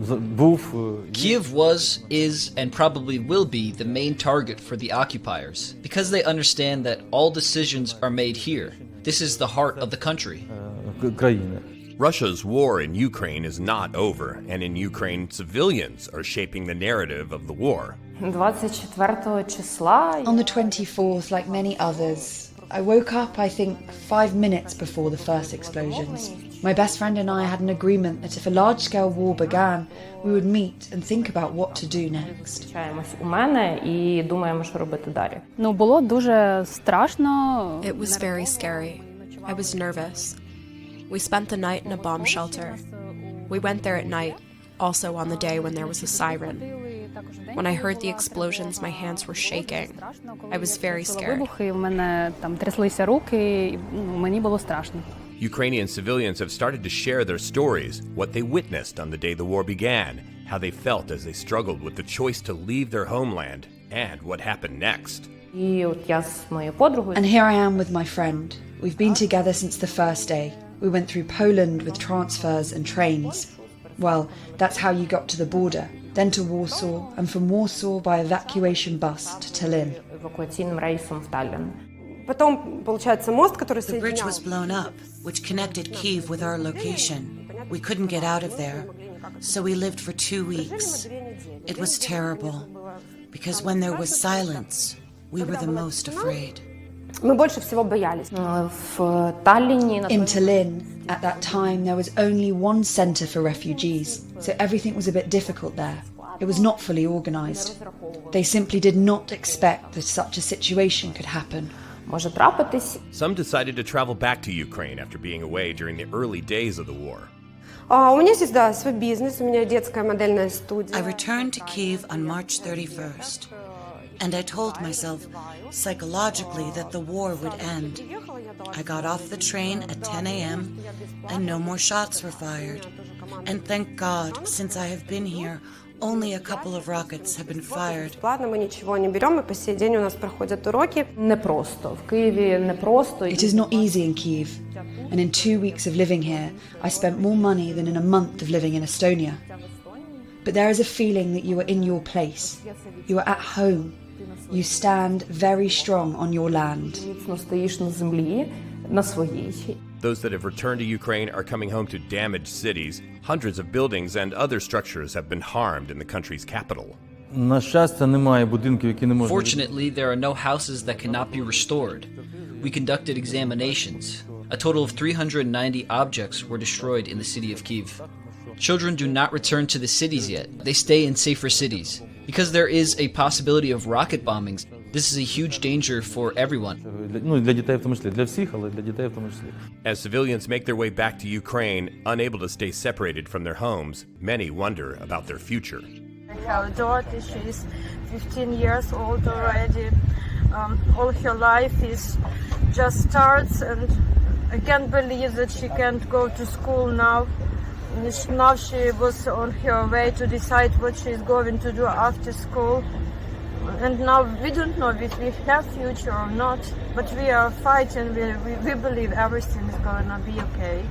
Kyiv was, is, and probably will be the main target for the occupiers, because they understand that all decisions are made here. This is the heart of the country. Russia's war in Ukraine is not over, and in Ukraine, civilians are shaping the narrative of the war. On the 24th, like many others, I woke up, I think, 5 minutes before the first explosions. My best friend and I had an agreement that if a large-scale war began, we would meet and think about what to do next. It was very scary. I was nervous. We spent the night in a bomb shelter. We went there at night, also on the day when there was a siren. When I heard the explosions, my hands were shaking. I was very scared. Ukrainian civilians have started to share their stories, what they witnessed on the day the war began, how they felt as they struggled with the choice to leave their homeland, and what happened next. And here I am with my friend. We've been together since the first day. We went through Poland with transfers and trains. Well, that's how you got to the border. Then to Warsaw, and from Warsaw by evacuation bus to Tallinn. The bridge was blown up, which connected Kyiv with our location. We couldn't get out of there, so we lived for 2 weeks. It was terrible, because when there was silence, we were the most afraid. In Tallinn, at that time, there was only one centre for refugees, so everything was a bit difficult there. It was not fully organised. They simply did not expect that such a situation could happen. Some decided to travel back to Ukraine after being away during the early days of the war. I returned to Kyiv on March 31st. And I told myself, psychologically, that the war would end. I got off the train at 10 a.m. and no more shots were fired. And thank God, since I have been here, only a couple of rockets have been fired. It is not easy in Kyiv, and in 2 weeks of living here, I spent more money than in a month of living in Estonia. But there is a feeling that you are in your place. You are at home. You stand very strong on your land. Those that have returned to Ukraine are coming home to damaged cities. Hundreds of buildings and other structures have been harmed in the country's capital. Fortunately, there are no houses that cannot be restored. We conducted examinations. A total of 390 objects were destroyed in the city of Kyiv. Children do not return to the cities yet. They stay in safer cities. Because there is a possibility of rocket bombings, this is a huge danger for everyone. As civilians make their way back to Ukraine, unable to stay separated from their homes, many wonder about their future. I have a daughter, she's 15 years old already. All her life is just starts, and I can't believe that she can't go to school now. Now she was on her way to decide what she's going to do after school. And now we don't know if we have future or not, but we are fighting, we believe everything is going to be okay.